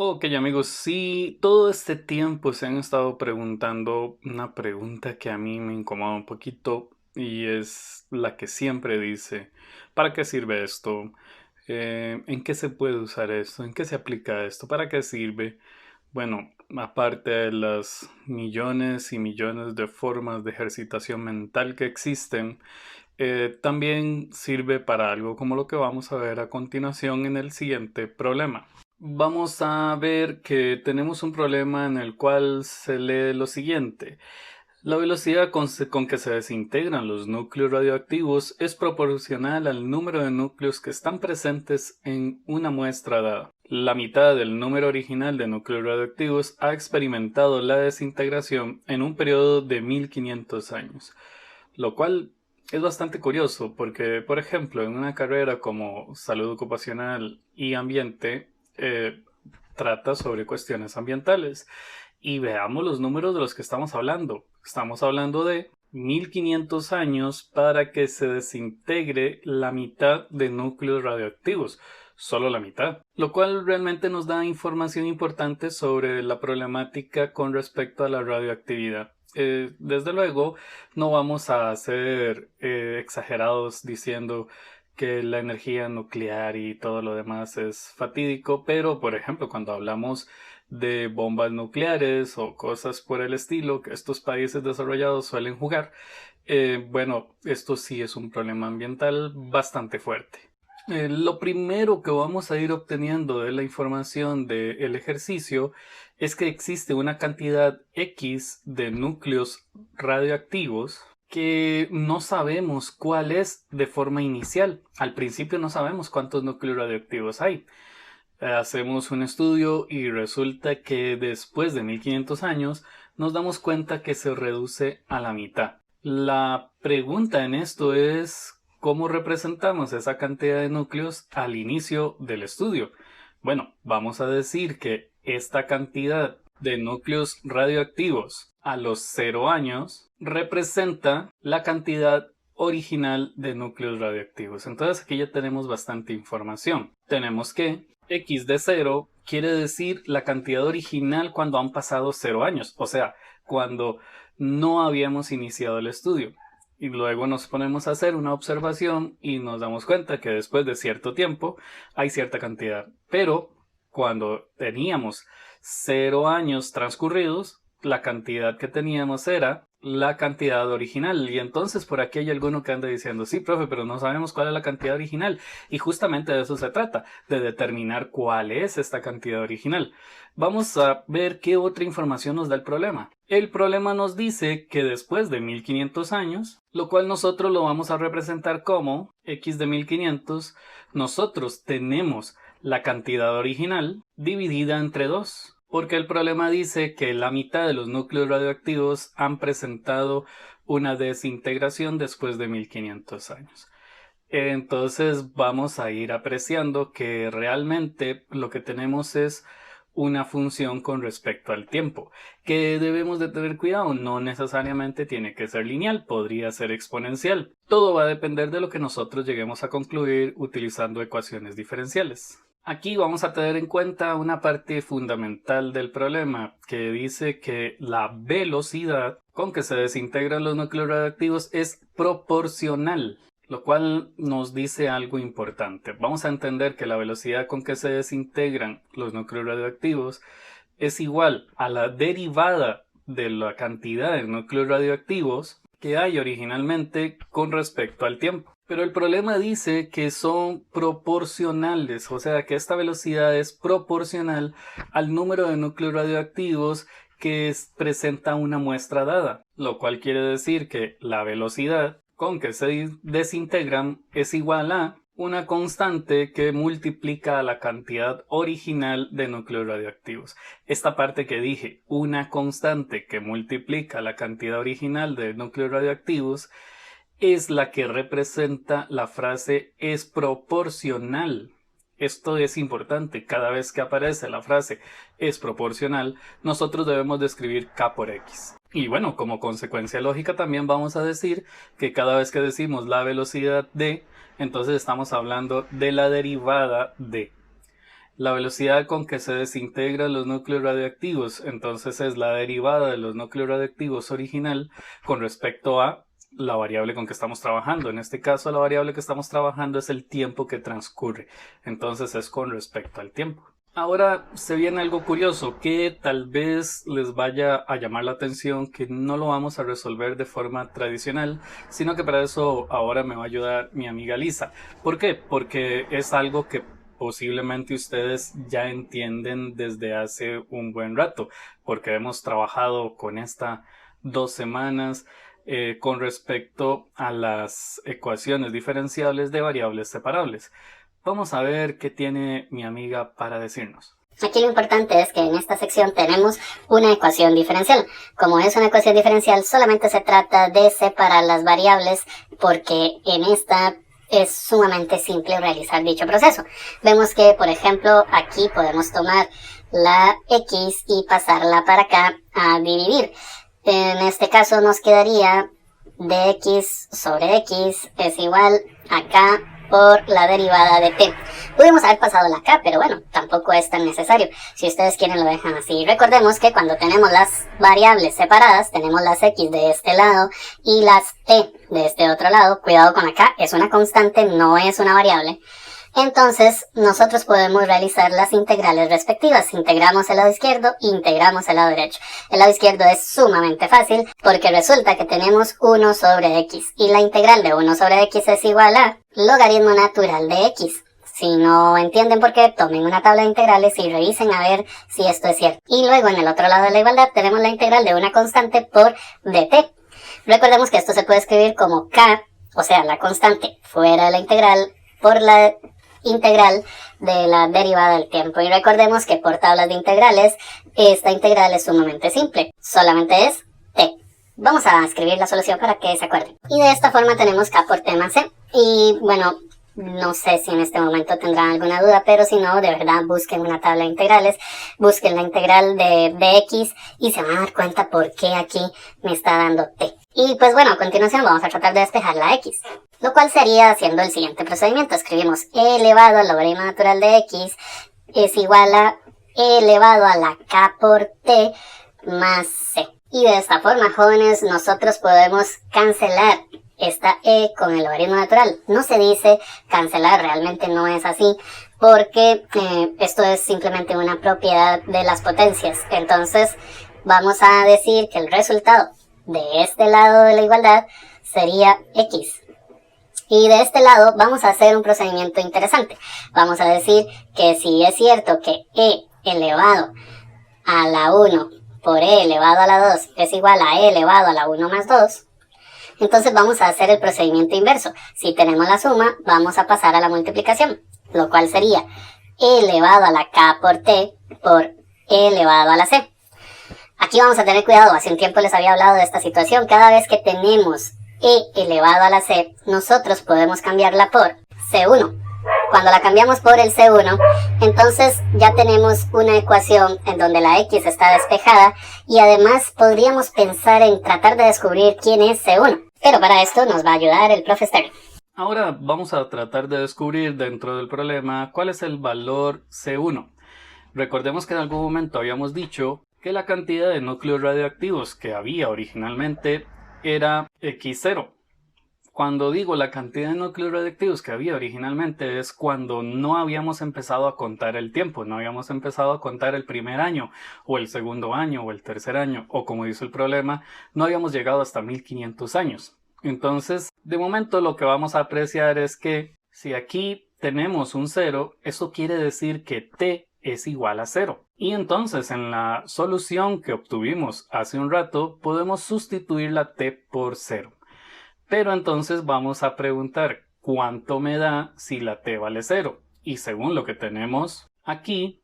Ok amigos, sí, todo este tiempo se han estado preguntando una pregunta que a mí me incomoda un poquito y es la que siempre dice, ¿para qué sirve esto? ¿En qué se puede usar esto? ¿En qué se aplica esto? ¿Para qué sirve? Bueno, aparte de las millones y millones de formas de ejercitación mental que existen, también sirve para algo como lo que vamos a ver a continuación en el siguiente problema. Vamos a ver que tenemos un problema en el cual se lee lo siguiente. La velocidad con que se desintegran los núcleos radioactivos es proporcional al número de núcleos que están presentes en una muestra dada. La mitad del número original de núcleos radioactivos ha experimentado la desintegración en un periodo de 1500 años, lo cual es bastante curioso porque, por ejemplo, en una carrera como salud ocupacional y ambiente, trata sobre cuestiones ambientales. Y veamos los números de los que estamos hablando. Estamos hablando de 1500 años para que se desintegre la mitad de núcleos radioactivos. Solo la mitad. Lo cual realmente nos da información importante sobre la problemática con respecto a la radioactividad. Desde luego, no vamos a ser exagerados diciendo que la energía nuclear y todo lo demás es fatídico, pero por ejemplo, cuando hablamos de bombas nucleares o cosas por el estilo que estos países desarrollados suelen jugar, bueno, esto sí es un problema ambiental bastante fuerte. Lo primero que vamos a ir obteniendo de la información del ejercicio es que existe una cantidad X de núcleos radioactivos que no sabemos cuál es de forma inicial. Al principio no sabemos cuántos núcleos radioactivos hay. Hacemos un estudio y resulta que después de 1500 años nos damos cuenta que se reduce a la mitad. La pregunta en esto es ¿cómo representamos esa cantidad de núcleos al inicio del estudio? Bueno, vamos a decir que esta cantidad de núcleos radioactivos a los 0 años representa la cantidad original de núcleos radioactivos. Entonces aquí ya tenemos bastante información. Tenemos que X de 0 quiere decir la cantidad original cuando han pasado 0 años, o sea, cuando no habíamos iniciado el estudio. Y luego nos ponemos a hacer una observación y nos damos cuenta que después de cierto tiempo hay cierta cantidad. Pero cuando teníamos 0 años transcurridos, la cantidad que teníamos era la cantidad original. Y entonces por aquí hay alguno que anda diciendo, sí, profe, pero no sabemos cuál es la cantidad original. Y justamente de eso se trata, de determinar cuál es esta cantidad original. Vamos a ver qué otra información nos da el problema. El problema nos dice que después de 1500 años, lo cual nosotros lo vamos a representar como X de 1500, nosotros tenemos la cantidad original dividida entre 2. Porque el problema dice que la mitad de los núcleos radioactivos han presentado una desintegración después de 1500 años. Entonces vamos a ir apreciando que realmente lo que tenemos es una función con respecto al tiempo, que debemos de tener cuidado, no necesariamente tiene que ser lineal, podría ser exponencial. Todo va a depender de lo que nosotros lleguemos a concluir utilizando ecuaciones diferenciales. Aquí vamos a tener en cuenta una parte fundamental del problema que dice que la velocidad con que se desintegran los núcleos radioactivos es proporcional, lo cual nos dice algo importante. Vamos a entender que la velocidad con que se desintegran los núcleos radioactivos es igual a la derivada de la cantidad de núcleos radioactivos que hay originalmente con respecto al tiempo. Pero el problema dice que son proporcionales, o sea que esta velocidad es proporcional al número de núcleos radioactivos que presenta una muestra dada, lo cual quiere decir que la velocidad con que se desintegran es igual a una constante que multiplica la cantidad original de núcleos radioactivos. Esta parte que dije, una constante que multiplica la cantidad original de núcleos radioactivos, es la que representa la frase es proporcional. Esto es importante. Cada vez que aparece la frase es proporcional, nosotros debemos describir K por X. Y bueno, como consecuencia lógica también vamos a decir que cada vez que decimos la velocidad de, entonces estamos hablando de la derivada de. la velocidad con que se desintegran los núcleos radioactivos. Entonces es la derivada de los núcleos radioactivos original con respecto a la variable con que estamos trabajando. En este caso, la variable que estamos trabajando es el tiempo que transcurre. Entonces es con respecto al tiempo. Ahora se viene algo curioso que tal vez les vaya a llamar la atención, que no lo vamos a resolver de forma tradicional, sino que para eso ahora me va a ayudar mi amiga Lisa. ¿Por qué? Porque es algo que posiblemente ustedes ya entienden desde hace un buen rato, porque hemos trabajado con esta 2 semanas con respecto a las ecuaciones diferenciables de variables separables. Vamos a ver qué tiene mi amiga para decirnos. Aquí lo importante es que en esta sección tenemos una ecuación diferencial. Como es una ecuación diferencial, solamente se trata de separar las variables porque en esta es sumamente simple realizar dicho proceso. Vemos que, por ejemplo, aquí podemos tomar la x y pasarla para acá a dividir. En este caso nos quedaría dx sobre x es igual a k por la derivada de t. Pudimos haber pasado la k, pero bueno, tampoco es tan necesario. Si ustedes quieren lo dejan así. Recordemos que cuando tenemos las variables separadas, tenemos las x de este lado y las t de este otro lado. Cuidado con acá, es una constante, no es una variable. Entonces, nosotros podemos realizar las integrales respectivas. Integramos el lado izquierdo e integramos el lado derecho. El lado izquierdo es sumamente fácil porque resulta que tenemos 1 sobre x. Y la integral de 1 sobre x es igual a logaritmo natural de x. Si no entienden por qué, tomen una tabla de integrales y revisen a ver si esto es cierto. Y luego en el otro lado de la igualdad tenemos la integral de una constante por dt. Recordemos que esto se puede escribir como k, o sea, la constante fuera de la integral, por la integral de la derivada del tiempo. Y recordemos que por tablas de integrales, esta integral es sumamente simple. Solamente es t. Vamos a escribir la solución para que se acuerden. Y de esta forma tenemos k por t más c. Y bueno, no sé si en este momento tendrán alguna duda, pero si no, de verdad busquen una tabla de integrales, busquen la integral de dx y se van a dar cuenta por qué aquí me está dando t. Y pues bueno, a continuación vamos a tratar de despejar la x, lo cual sería haciendo el siguiente procedimiento. Escribimos e elevado al logaritmo natural de x es igual a e elevado a la k por t más c. Y de esta forma, jóvenes, nosotros podemos cancelar esta e con el logaritmo natural. No se dice cancelar, realmente no es así, porque esto es simplemente una propiedad de las potencias. Entonces vamos a decir que el resultado de este lado de la igualdad sería x. Y de este lado vamos a hacer un procedimiento interesante. Vamos a decir que si es cierto que e elevado a la 1 por e elevado a la 2 es igual a e elevado a la 1 más 2, entonces vamos a hacer el procedimiento inverso. Si tenemos la suma, vamos a pasar a la multiplicación, lo cual sería e elevado a la k por t por e elevado a la c. Aquí vamos a tener cuidado, hace un tiempo les había hablado de esta situación. Cada vez que tenemos e elevado a la c, nosotros podemos cambiarla por c1. Cuando la cambiamos por el c1, entonces ya tenemos una ecuación en donde la x está despejada y además podríamos pensar en tratar de descubrir quién es c1. Pero para esto nos va a ayudar el profe Sterling. Ahora vamos a tratar de descubrir dentro del problema cuál es el valor C1. Recordemos que en algún momento habíamos dicho que la cantidad de núcleos radioactivos que había originalmente era x0. Cuando digo la cantidad de núcleos radioactivos que había originalmente es cuando no habíamos empezado a contar el tiempo, no habíamos empezado a contar el primer año o el segundo año o el tercer año, o como dice el problema, no habíamos llegado hasta 1500 años. Entonces, de momento lo que vamos a apreciar es que si aquí tenemos un 0, eso quiere decir que t es igual a 0. Y entonces en la solución que obtuvimos hace un rato podemos sustituir la t por 0. Pero entonces vamos a preguntar cuánto me da si la t vale 0. Y según lo que tenemos aquí,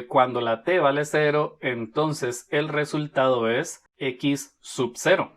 cuando la t vale 0, entonces el resultado es x sub 0.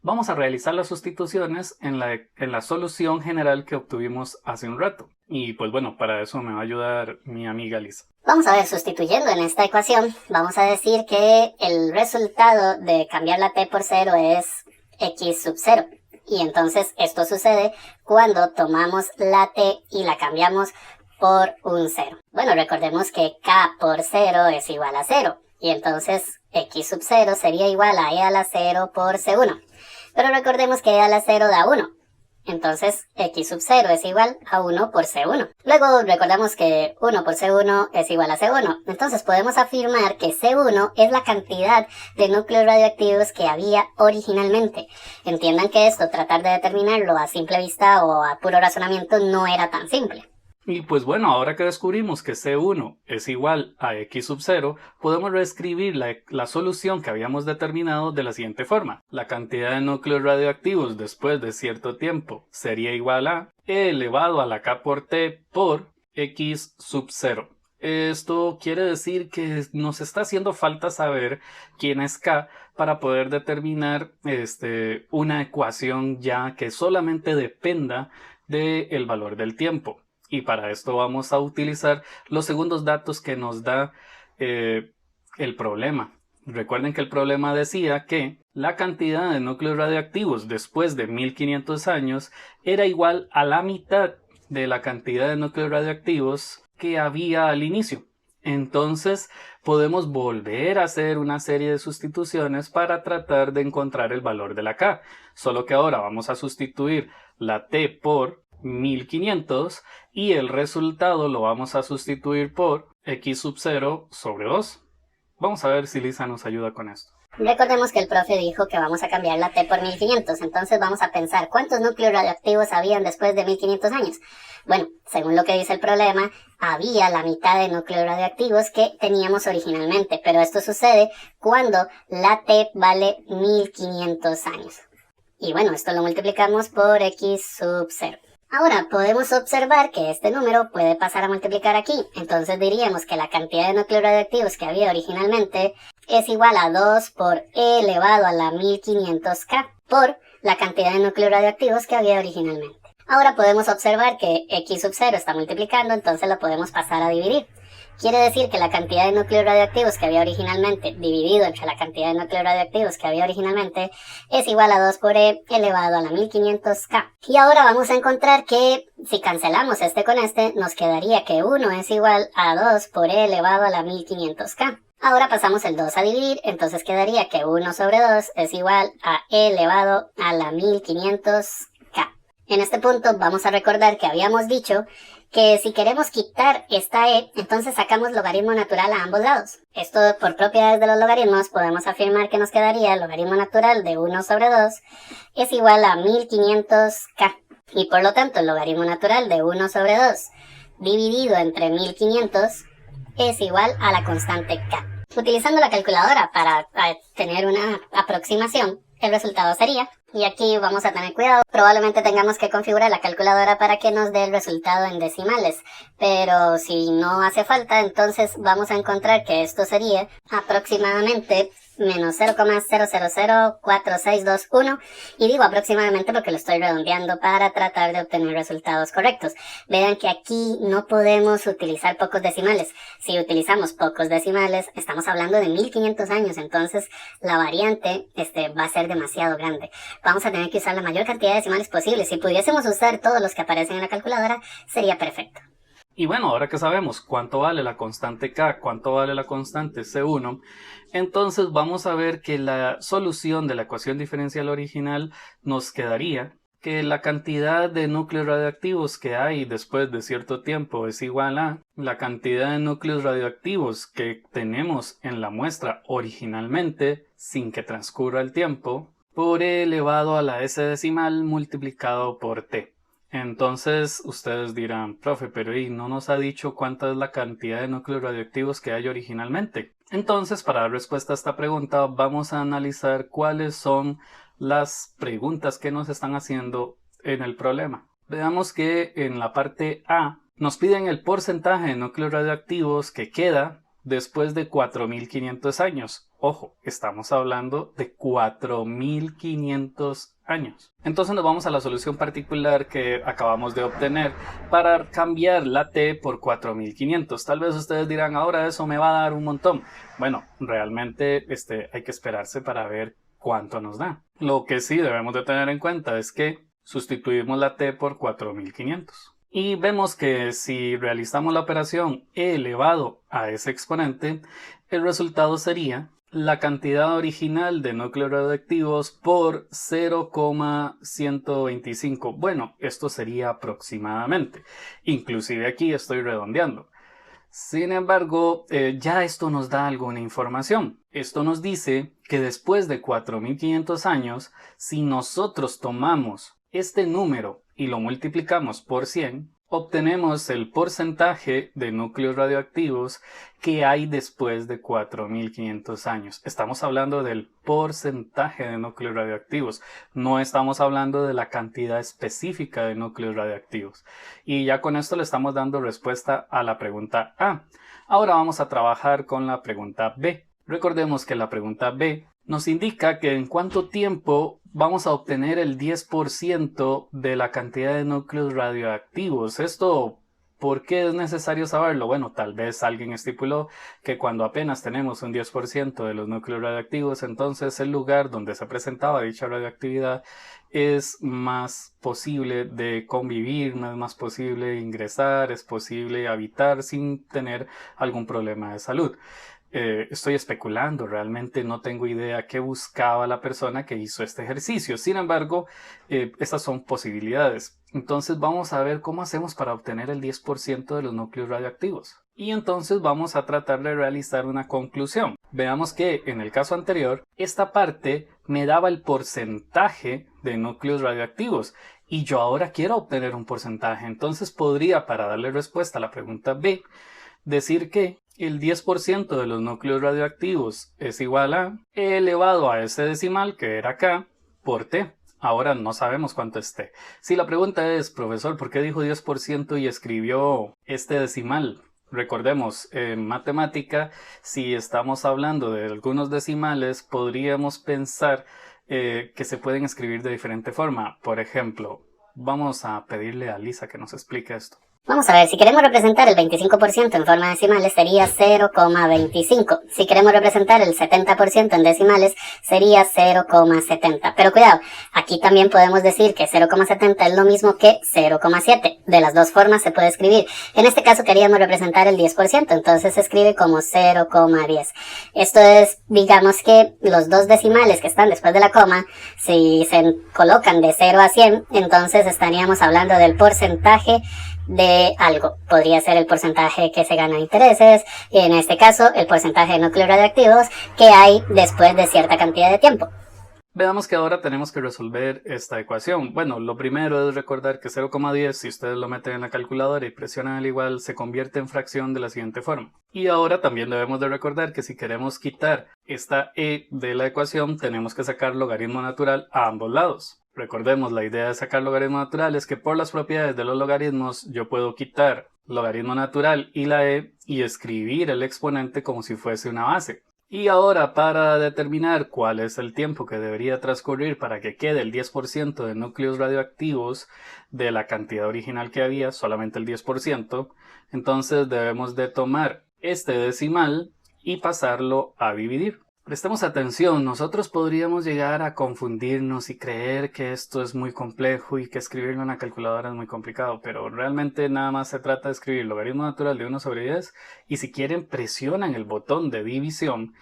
Vamos a realizar las sustituciones en la solución general que obtuvimos hace un rato. Y pues bueno, para eso me va a ayudar mi amiga Lisa. Vamos a ver, sustituyendo en esta ecuación, vamos a decir que el resultado de cambiar la t por 0 es x sub 0. Y entonces esto sucede cuando tomamos la t y la cambiamos por un 0. Bueno, recordemos que K por 0 es igual a 0. Y entonces X sub 0 sería igual a E a la 0 por C1. Pero recordemos que E a la 0 da 1. Entonces, X sub 0 es igual a 1 por C1. Luego, recordamos que 1 por C1 es igual a C1. Entonces, podemos afirmar que C1 es la cantidad de núcleos radioactivos que había originalmente. Entiendan que esto, tratar de determinarlo a simple vista o a puro razonamiento, no era tan simple. Y pues bueno, ahora que descubrimos que C1 es igual a X sub 0, podemos reescribir la solución que habíamos determinado de la siguiente forma. La cantidad de núcleos radioactivos después de cierto tiempo sería igual a E elevado a la K por T por X sub 0. Esto quiere decir que nos está haciendo falta saber quién es K para poder determinar una ecuación ya que solamente dependa del valor del tiempo. Y para esto vamos a utilizar los segundos datos que nos da el problema. Recuerden que el problema decía que la cantidad de núcleos radioactivos después de 1500 años era igual a la mitad de la cantidad de núcleos radioactivos que había al inicio. Entonces podemos volver a hacer una serie de sustituciones para tratar de encontrar el valor de la K. Solo que ahora vamos a sustituir la T por 1500 y el resultado lo vamos a sustituir por X sub 0 sobre 2. Vamos a ver si Lisa nos ayuda con esto. Recordemos que el profe dijo que vamos a cambiar la T por 1500, entonces vamos a pensar cuántos núcleos radioactivos habían después de 1500 años. Bueno, según lo que dice el problema, había la mitad de núcleos radioactivos que teníamos originalmente, pero esto sucede cuando la T vale 1500 años. Y bueno, esto lo multiplicamos por X sub 0. Ahora podemos observar que este número puede pasar a multiplicar aquí, entonces diríamos que la cantidad de núcleos radioactivos que había originalmente es igual a 2 por E elevado a la 1500K por la cantidad de núcleos radioactivos que había originalmente. Ahora podemos observar que X sub 0 está multiplicando, entonces lo podemos pasar a dividir. Quiere decir que la cantidad de núcleos radioactivos que había originalmente dividido entre la cantidad de núcleos radioactivos que había originalmente es igual a 2 por E elevado a la 1500K. Y ahora vamos a encontrar que si cancelamos este con este, nos quedaría que 1 es igual a 2 por E elevado a la 1500K. Ahora pasamos el 2 a dividir, entonces quedaría que 1 sobre 2 es igual a E elevado a la 1500K. En este punto vamos a recordar que habíamos dicho que si queremos quitar esta E, entonces sacamos logaritmo natural a ambos lados. Esto por propiedades de los logaritmos podemos afirmar que nos quedaría el logaritmo natural de 1 sobre 2 es igual a 1500K. Y por lo tanto el logaritmo natural de 1 sobre 2 dividido entre 1500 es igual a la constante K. Utilizando la calculadora para tener una aproximación, el resultado sería, y aquí vamos a tener cuidado, probablemente tengamos que configurar la calculadora para que nos dé el resultado en decimales, pero si no hace falta, entonces vamos a encontrar que esto sería aproximadamente menos 0,000462,1 y digo aproximadamente porque lo estoy redondeando para tratar de obtener resultados correctos. Vean que aquí no podemos utilizar pocos decimales. Si utilizamos pocos decimales, estamos hablando de 1500 años, entonces la variante va a ser demasiado grande. Vamos a tener que usar la mayor cantidad de decimales posible. Si pudiésemos usar todos los que aparecen en la calculadora, sería perfecto. Y bueno, ahora que sabemos cuánto vale la constante K, cuánto vale la constante C1, entonces vamos a ver que la solución de la ecuación diferencial original nos quedaría que la cantidad de núcleos radioactivos que hay después de cierto tiempo es igual a la cantidad de núcleos radioactivos que tenemos en la muestra originalmente sin que transcurra el tiempo por E elevado a la S decimal multiplicado por T. Entonces ustedes dirán, profe, pero no nos ha dicho cuánta es la cantidad de núcleos radioactivos que hay originalmente. Entonces, para dar respuesta a esta pregunta, vamos a analizar cuáles son las preguntas que nos están haciendo en el problema. Veamos que en la parte A nos piden el porcentaje de núcleos radioactivos que queda después de 4500 años. Ojo, estamos hablando de 4500 años. Entonces nos vamos a la solución particular que acabamos de obtener para cambiar la T por 4500. Tal vez ustedes dirán, ahora eso me va a dar un montón. Bueno, realmente hay que esperarse para ver cuánto nos da. Lo que sí debemos de tener en cuenta es que sustituimos la T por 4500. Y vemos que si realizamos la operación e elevado a ese exponente, el resultado sería la cantidad original de núcleos radioactivos por 0,125. Bueno, esto sería aproximadamente. Inclusive aquí estoy redondeando. Sin embargo, ya esto nos da alguna información. Esto nos dice que después de 4500 años, si nosotros tomamos este número y lo multiplicamos por 100, obtenemos el porcentaje de núcleos radioactivos que hay después de 4500 años. Estamos hablando del porcentaje de núcleos radioactivos, no estamos hablando de la cantidad específica de núcleos radioactivos. Y ya con esto le estamos dando respuesta a la pregunta A. Ahora vamos a trabajar con la pregunta B. Recordemos que la pregunta B nos indica que en cuánto tiempo vamos a obtener el 10% de la cantidad de núcleos radioactivos. Esto, ¿por qué es necesario saberlo? Bueno, tal vez alguien estipuló que cuando apenas tenemos un 10% de los núcleos radioactivos, entonces el lugar donde se presentaba dicha radioactividad es más posible de convivir, no es más posible ingresar, es posible habitar sin tener algún problema de salud. Estoy especulando, realmente no tengo idea qué buscaba la persona que hizo este ejercicio. Sin embargo, estas son posibilidades. Entonces vamos a ver cómo hacemos para obtener el 10% de los núcleos radioactivos. Y entonces vamos a tratar de realizar una conclusión. Veamos que en el caso anterior, esta parte me daba el porcentaje de núcleos radioactivos. Y yo ahora quiero obtener un porcentaje. Entonces podría, para darle respuesta a la pregunta B, decir que el 10% de los núcleos radioactivos es igual a E elevado a ese decimal que era acá por T. Ahora no sabemos cuánto es T. Si la pregunta es, profesor, ¿por qué dijo 10% y escribió este decimal? Recordemos, en matemática, si estamos hablando de algunos decimales, podríamos pensar que se pueden escribir de diferente forma. Por ejemplo, vamos a pedirle a Lisa que nos explique esto. Vamos a ver, si queremos representar el 25% en forma decimales sería 0,25. Si queremos representar el 70% en decimales sería 0,70. Pero cuidado, aquí también podemos decir que 0,70 es lo mismo que 0,7. De las dos formas se puede escribir. En este caso queríamos representar el 10%, entonces se escribe como 0,10. Esto es, digamos que los dos decimales que están después de la coma, si se colocan de 0 a 100, entonces estaríamos hablando del porcentaje de algo. Podría ser el porcentaje que se gana en intereses, y en este caso el porcentaje de núcleos radioactivos que hay después de cierta cantidad de tiempo. Veamos que ahora tenemos que resolver esta ecuación. Bueno, lo primero es recordar que 0,10, si ustedes lo meten en la calculadora y presionan el igual, se convierte en fracción de la siguiente forma. Y ahora también debemos de recordar que si queremos quitar esta e de la ecuación, tenemos que sacar logaritmo natural a ambos lados. Recordemos, la idea de sacar logaritmo natural es que por las propiedades de los logaritmos yo puedo quitar logaritmo natural y la e y escribir el exponente como si fuese una base. Y ahora, para determinar cuál es el tiempo que debería transcurrir para que quede el 10% de núcleos radioactivos de la cantidad original que había, solamente el 10%, entonces debemos de tomar este decimal y pasarlo a dividir. Prestemos atención, nosotros podríamos llegar a confundirnos y creer que esto es muy complejo y que escribirlo en una calculadora es muy complicado, pero realmente nada más se trata de escribir logaritmo natural de 1 sobre 10 y si quieren presionan el botón de división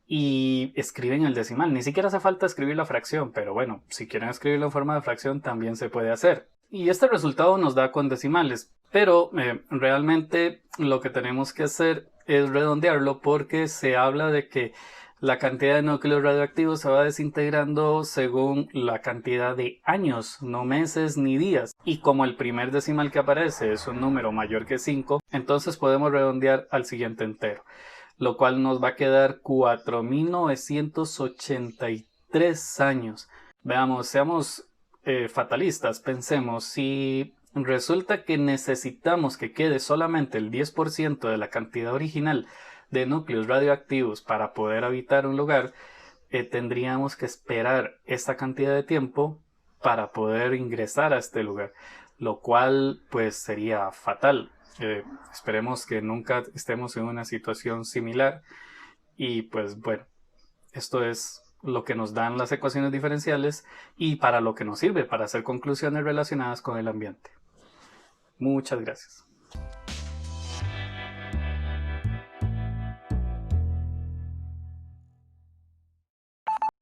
y escriben el decimal. Ni siquiera hace falta escribir la fracción, pero bueno, si quieren escribirlo en forma de fracción también se puede hacer. Y este resultado nos da con decimales, pero realmente lo que tenemos que hacer es redondearlo porque se habla de que la cantidad de núcleos radioactivos se va desintegrando según la cantidad de años, no meses ni días. Y como el primer decimal que aparece es un número mayor que 5, entonces podemos redondear al siguiente entero, lo cual nos va a quedar 4983 años. Veamos, seamos fatalistas, pensemos, si resulta que necesitamos que quede solamente el 10% de la cantidad original de núcleos radioactivos para poder habitar un lugar, tendríamos que esperar esta cantidad de tiempo para poder ingresar a este lugar, lo cual pues sería fatal. Esperemos que nunca estemos en una situación similar y pues bueno, esto es lo que nos dan las ecuaciones diferenciales y para lo que nos sirve, para hacer conclusiones relacionadas con el ambiente. Muchas gracias.